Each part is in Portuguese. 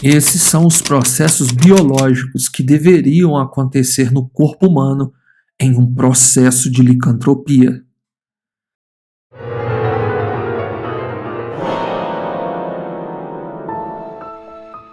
Esses são os processos biológicos que deveriam acontecer no corpo humano em um processo de licantropia.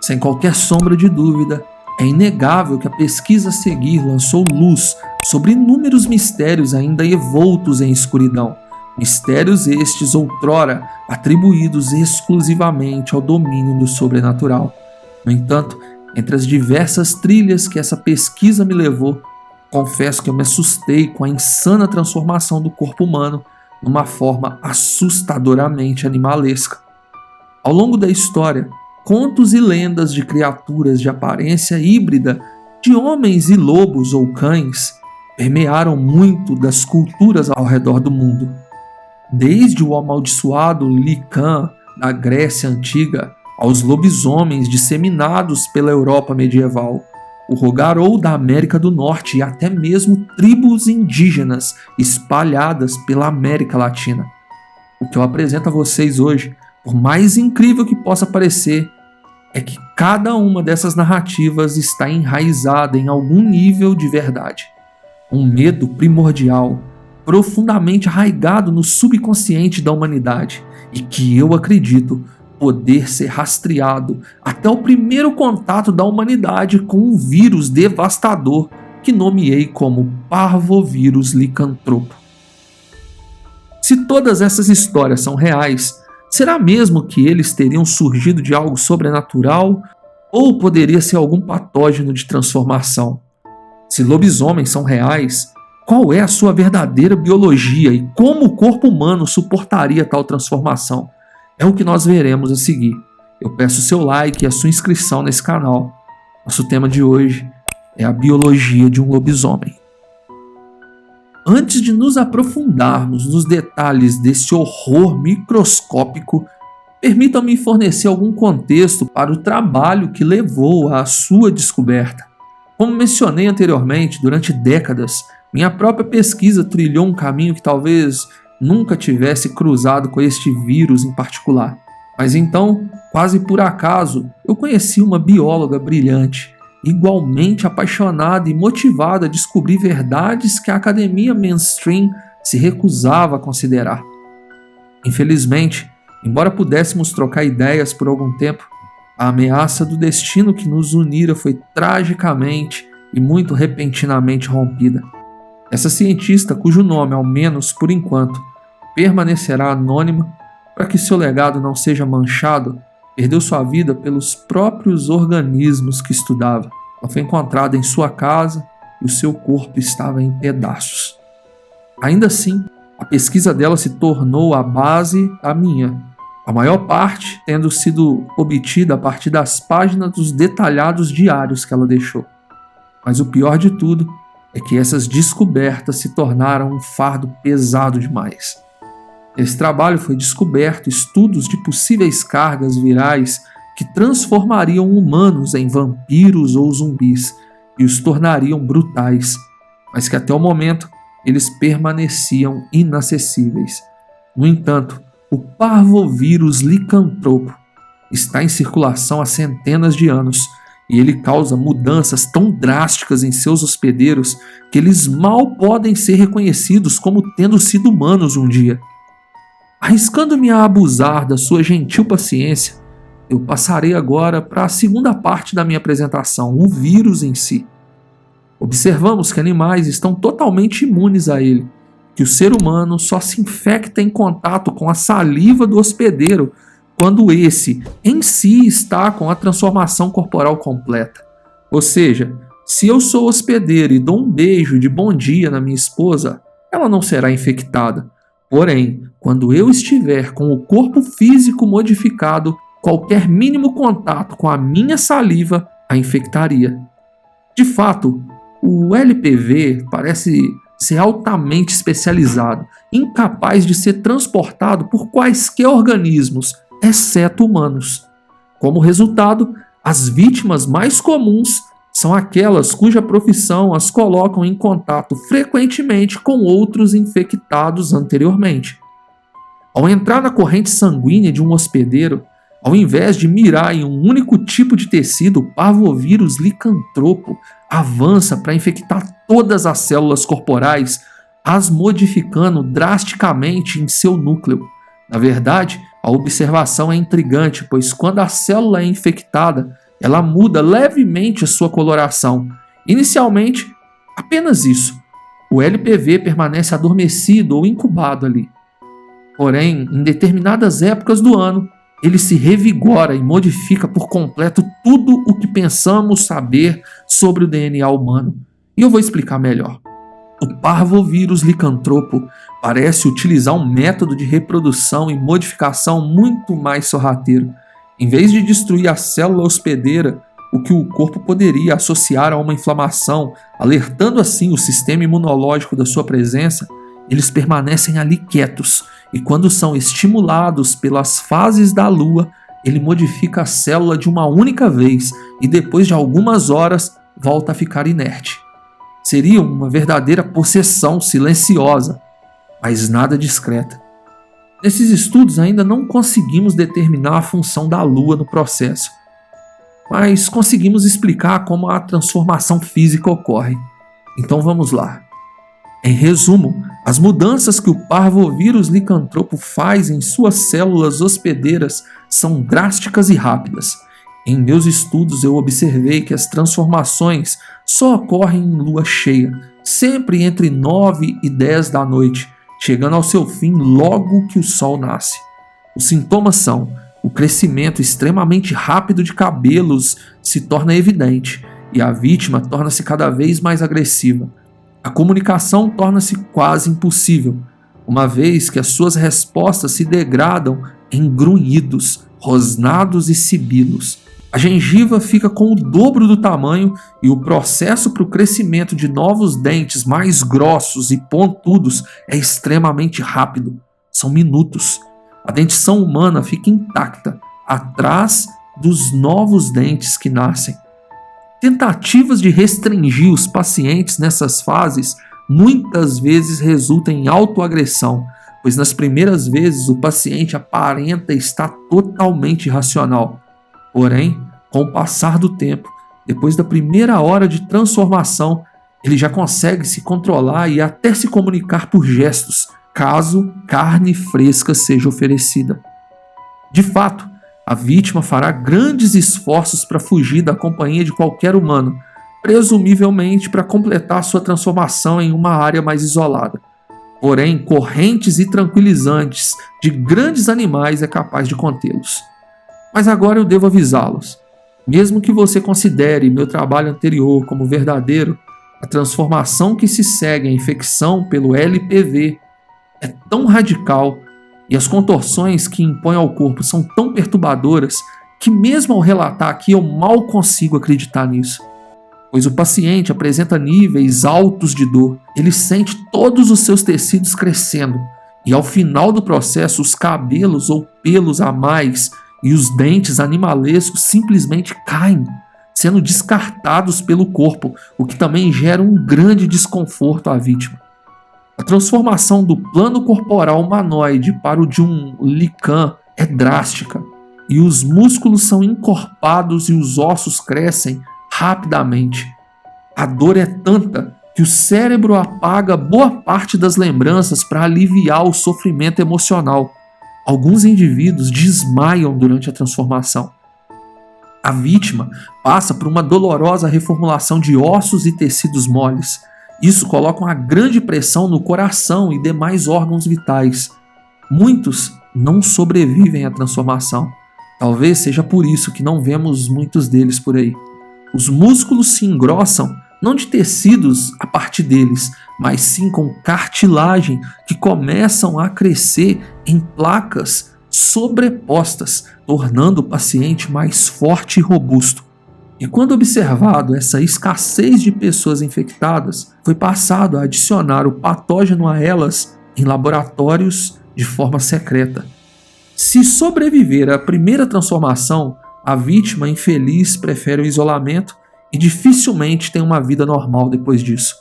Sem qualquer sombra de dúvida, é inegável que a pesquisa a seguir lançou luz sobre inúmeros mistérios ainda envoltos em escuridão. Mistérios estes outrora atribuídos exclusivamente ao domínio do sobrenatural. No entanto, entre as diversas trilhas que essa pesquisa me levou, confesso que eu me assustei com a insana transformação do corpo humano numa forma assustadoramente animalesca. Ao longo da história, contos e lendas de criaturas de aparência híbrida, de homens e lobos ou cães, permearam muito das culturas ao redor do mundo. Desde o amaldiçoado Lycan da Grécia Antiga aos lobisomens disseminados pela Europa medieval, o Rogarou da América do Norte e até mesmo tribos indígenas espalhadas pela América Latina. O que eu apresento a vocês hoje, por mais incrível que possa parecer, é que cada uma dessas narrativas está enraizada em algum nível de verdade. Um medo primordial, profundamente arraigado no subconsciente da humanidade e que eu acredito poder ser rastreado até o primeiro contato da humanidade com um vírus devastador que nomeei como parvovírus licantropo. Se todas essas histórias são reais, será mesmo que eles teriam surgido de algo sobrenatural ou poderia ser algum patógeno de transformação? Se lobisomens são reais, qual é a sua verdadeira biologia e como o corpo humano suportaria tal transformação? É o que nós veremos a seguir. Eu peço seu like e a sua inscrição nesse canal. Nosso tema de hoje é a biologia de um lobisomem. Antes de nos aprofundarmos nos detalhes desse horror microscópico, permitam-me fornecer algum contexto para o trabalho que levou à sua descoberta. Como mencionei anteriormente, durante décadas, minha própria pesquisa trilhou um caminho que talvez nunca tivesse cruzado com este vírus em particular. Mas então, quase por acaso, eu conheci uma bióloga brilhante, igualmente apaixonada e motivada a descobrir verdades que a academia mainstream se recusava a considerar. Infelizmente, embora pudéssemos trocar ideias por algum tempo, a ameaça do destino que nos unira foi tragicamente e muito repentinamente rompida. Essa cientista, cujo nome, ao menos por enquanto, permanecerá anônima para que seu legado não seja manchado, perdeu sua vida pelos próprios organismos que estudava. Ela foi encontrada em sua casa e o seu corpo estava em pedaços. Ainda assim, a pesquisa dela se tornou a base da minha, a maior parte tendo sido obtida a partir das páginas dos detalhados diários que ela deixou. Mas o pior de tudo é que essas descobertas se tornaram um fardo pesado demais. Nesse trabalho foi descoberto estudos de possíveis cargas virais que transformariam humanos em vampiros ou zumbis e os tornariam brutais, mas que até o momento eles permaneciam inacessíveis. No entanto, o parvovírus licantropo está em circulação há centenas de anos e ele causa mudanças tão drásticas em seus hospedeiros que eles mal podem ser reconhecidos como tendo sido humanos um dia. Arriscando-me a abusar da sua gentil paciência, eu passarei agora para a segunda parte da minha apresentação, o vírus em si. Observamos que animais estão totalmente imunes a ele, que o ser humano só se infecta em contato com a saliva do hospedeiro quando esse, em si, está com a transformação corporal completa. Ou seja, se eu sou hospedeiro e dou um beijo de bom dia na minha esposa, ela não será infectada. Porém, quando eu estiver com o corpo físico modificado, qualquer mínimo contato com a minha saliva a infectaria. De fato, o LPV parece ser altamente especializado, incapaz de ser transportado por quaisquer organismos, exceto humanos. Como resultado, as vítimas mais comuns são aquelas cuja profissão as colocam em contato frequentemente com outros infectados anteriormente. Ao entrar na corrente sanguínea de um hospedeiro, Ao invés de mirar em um único tipo de tecido, o parvovírus licantropo avança para infectar todas as células corporais, as modificando drasticamente em seu núcleo. Na verdade, a observação é intrigante, pois quando a célula é infectada, ela muda levemente a sua coloração. Inicialmente, apenas isso. O LPV permanece adormecido ou incubado ali. Porém, em determinadas épocas do ano, ele se revigora e modifica por completo tudo o que pensamos saber sobre o DNA humano. E eu vou explicar melhor. O parvovírus licantropo parece utilizar um método de reprodução e modificação muito mais sorrateiro. Em vez de destruir a célula hospedeira, o que o corpo poderia associar a uma inflamação, alertando assim o sistema imunológico da sua presença, eles permanecem ali quietos, e quando são estimulados pelas fases da lua, ele modifica a célula de uma única vez e depois de algumas horas volta a ficar inerte. Seria uma verdadeira possessão silenciosa, mas nada discreta. Nesses estudos ainda não conseguimos determinar a função da lua no processo, mas conseguimos explicar como a transformação física ocorre. Então vamos lá. Em resumo, as mudanças que o parvovírus licantropo faz em suas células hospedeiras são drásticas e rápidas. Em meus estudos eu observei que as transformações só ocorrem em lua cheia, sempre entre 9 e 10 da noite, chegando ao seu fim logo que o sol nasce. Os sintomas são: o crescimento extremamente rápido de cabelos se torna evidente e a vítima torna-se cada vez mais agressiva. A comunicação torna-se quase impossível, uma vez que as suas respostas se degradam em grunhidos, rosnados e sibilos. A gengiva fica com o dobro do tamanho e o processo para o crescimento de novos dentes mais grossos e pontudos é extremamente rápido. São minutos. A dentição humana fica intacta, atrás dos novos dentes que nascem. Tentativas de restringir os pacientes nessas fases muitas vezes resultam em autoagressão, pois nas primeiras vezes o paciente aparenta estar totalmente irracional. Porém, com o passar do tempo, depois da primeira hora de transformação, ele já consegue se controlar e até se comunicar por gestos, caso carne fresca seja oferecida. De fato, a vítima fará grandes esforços para fugir da companhia de qualquer humano, presumivelmente para completar sua transformação em uma área mais isolada. Porém, correntes e tranquilizantes de grandes animais é capaz de contê-los. Mas agora eu devo avisá-los. Mesmo que você considere meu trabalho anterior como verdadeiro, a transformação que se segue à infecção pelo LPV é tão radical e as contorções que impõe ao corpo são tão perturbadoras que mesmo ao relatar aqui eu mal consigo acreditar nisso. Pois o paciente apresenta níveis altos de dor, ele sente todos os seus tecidos crescendo e ao final do processo os cabelos ou pelos a mais e os dentes animalescos simplesmente caem, sendo descartados pelo corpo, o que também gera um grande desconforto à vítima. A transformação do plano corporal humanoide para o de um lican é drástica, e os músculos são encorpados e os ossos crescem rapidamente. A dor é tanta que o cérebro apaga boa parte das lembranças para aliviar o sofrimento emocional. Alguns indivíduos desmaiam durante a transformação. A vítima passa por uma dolorosa reformulação de ossos e tecidos moles. Isso coloca uma grande pressão no coração e demais órgãos vitais. Muitos não sobrevivem à transformação. Talvez seja por isso que não vemos muitos deles por aí. Os músculos se engrossam, não de tecidos a partir deles, mas sim com cartilagem que começam a crescer em placas sobrepostas, tornando o paciente mais forte e robusto. E quando observado essa escassez de pessoas infectadas, foi passado a adicionar o patógeno a elas em laboratórios de forma secreta. Se sobreviver à primeira transformação, a vítima infeliz prefere o isolamento e dificilmente tem uma vida normal depois disso.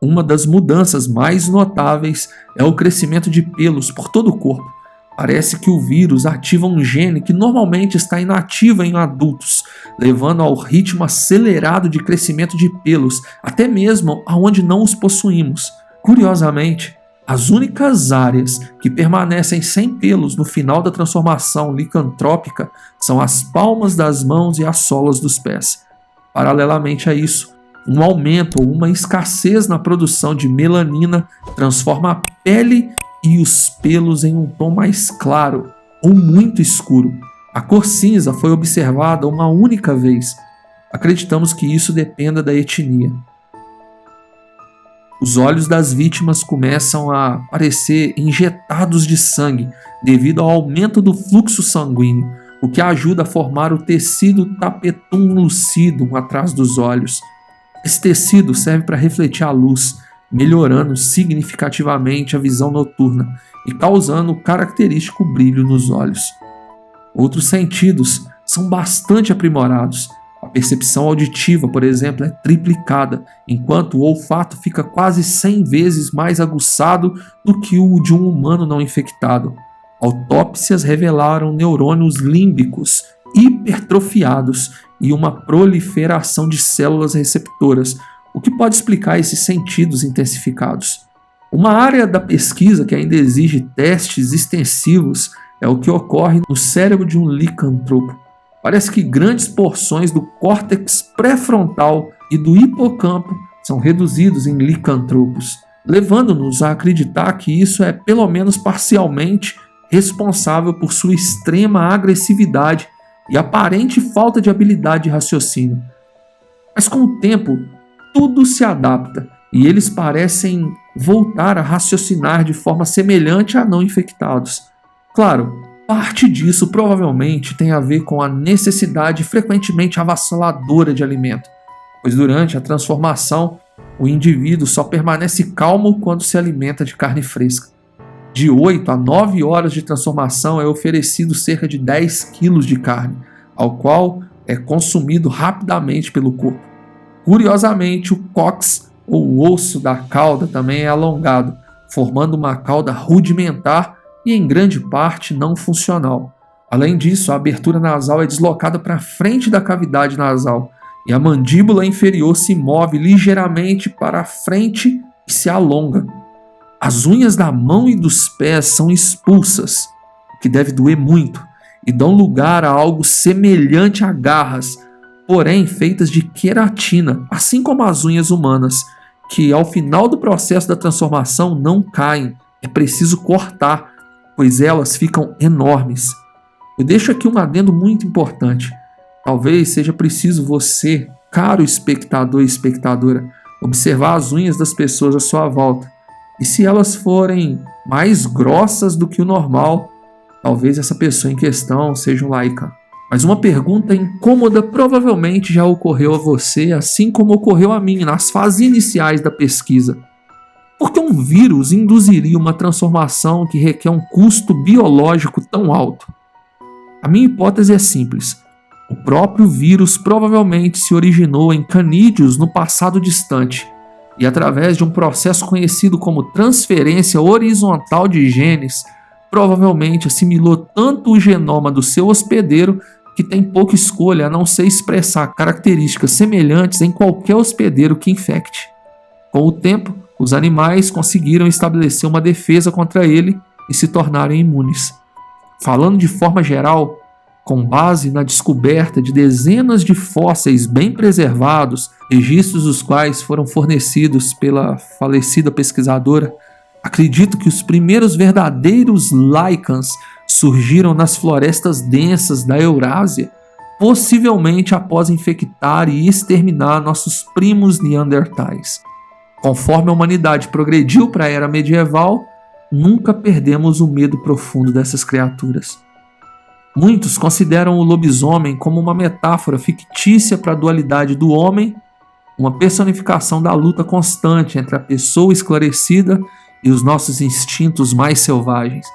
Uma das mudanças mais notáveis é o crescimento de pelos por todo o corpo, Parece que o vírus ativa um gene que normalmente está inativo em adultos, levando ao ritmo acelerado de crescimento de pelos, até mesmo aonde não os possuímos. Curiosamente, as únicas áreas que permanecem sem pelos no final da transformação licantrópica são as palmas das mãos e as solas dos pés. Paralelamente a isso, um aumento ou uma escassez na produção de melanina transforma a pele e os pelos em um tom mais claro ou muito escuro. A cor cinza foi observada uma única vez. Acreditamos que isso dependa da etnia. Os olhos das vítimas começam a parecer injetados de sangue devido ao aumento do fluxo sanguíneo, o que ajuda a formar o tecido tapetum lucidum atrás dos olhos. Esse tecido serve para refletir a luz, melhorando significativamente a visão noturna e causando o característico brilho nos olhos. Outros sentidos são bastante aprimorados. A percepção auditiva, por exemplo, é triplicada, enquanto o olfato fica quase 100 vezes mais aguçado do que o de um humano não infectado. Autópsias revelaram neurônios límbicos hipertrofiados e uma proliferação de células receptoras, o que pode explicar esses sentidos intensificados. Uma área da pesquisa que ainda exige testes extensivos é o que ocorre no cérebro de um licantropo. Parece que grandes porções do córtex pré-frontal e do hipocampo são reduzidos em licantropos, levando-nos a acreditar que isso é pelo menos parcialmente responsável por sua extrema agressividade e aparente falta de habilidade de raciocínio. Mas com o tempo, tudo se adapta e eles parecem voltar a raciocinar de forma semelhante a não infectados. Claro, parte disso provavelmente tem a ver com a necessidade frequentemente avassaladora de alimento, pois durante a transformação o indivíduo só permanece calmo quando se alimenta de carne fresca. De 8 a 9 horas de transformação é oferecido cerca de 10 quilos de carne, ao qual é consumido rapidamente pelo corpo. Curiosamente, o cóccix, ou o osso da cauda, também é alongado, formando uma cauda rudimentar e em grande parte não funcional. Além disso, a abertura nasal é deslocada para frente da cavidade nasal e a mandíbula inferior se move ligeiramente para a frente e se alonga. As unhas da mão e dos pés são expulsas, o que deve doer muito, e dão lugar a algo semelhante a garras, porém feitas de queratina, assim como as unhas humanas, que ao final do processo da transformação não caem, é preciso cortar, pois elas ficam enormes. Eu deixo aqui um adendo muito importante. Talvez seja preciso você, caro espectador e espectadora, observar as unhas das pessoas à sua volta. E se elas forem mais grossas do que o normal, talvez essa pessoa em questão seja um laica. Mas uma pergunta incômoda provavelmente já ocorreu a você, assim como ocorreu a mim nas fases iniciais da pesquisa. Por que um vírus induziria uma transformação que requer um custo biológico tão alto? A minha hipótese é simples. O próprio vírus provavelmente se originou em canídeos no passado distante e, através de um processo conhecido como transferência horizontal de genes, provavelmente assimilou tanto o genoma do seu hospedeiro que tem pouca escolha a não ser expressar características semelhantes em qualquer hospedeiro que infecte. Com o tempo, os animais conseguiram estabelecer uma defesa contra ele e se tornaram imunes. Falando de forma geral, com base na descoberta de dezenas de fósseis bem preservados, registros dos quais foram fornecidos pela falecida pesquisadora, acredito que os primeiros verdadeiros lícans surgiram nas florestas densas da Eurásia, possivelmente após infectar e exterminar nossos primos neandertais. Conforme a humanidade progrediu para a era medieval, nunca perdemos o medo profundo dessas criaturas. Muitos consideram o lobisomem como uma metáfora fictícia para a dualidade do homem, uma personificação da luta constante entre a pessoa esclarecida e os nossos instintos mais selvagens.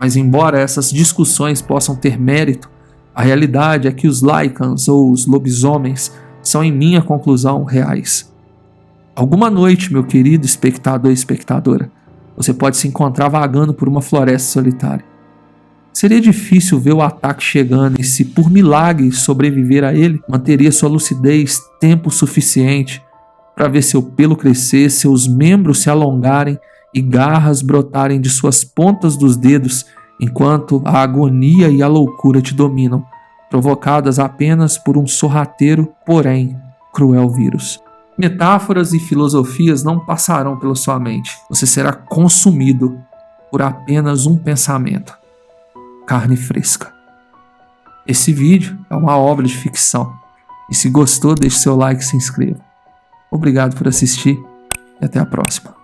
Mas embora essas discussões possam ter mérito, a realidade é que os lycans ou os lobisomens são, em minha conclusão, reais. Alguma noite, meu querido espectador e espectadora, você pode se encontrar vagando por uma floresta solitária. Seria difícil ver o ataque chegando e, se por milagre sobreviver a ele, manteria sua lucidez tempo suficiente para ver seu pelo crescer, seus membros se alongarem e garras brotarem de suas pontas dos dedos, enquanto a agonia e a loucura te dominam, provocadas apenas por um sorrateiro, porém cruel vírus. Metáforas e filosofias não passarão pela sua mente. Você será consumido por apenas um pensamento: carne fresca. Esse vídeo é uma obra de ficção. E se gostou, deixe seu like e se inscreva. Obrigado por assistir e até a próxima.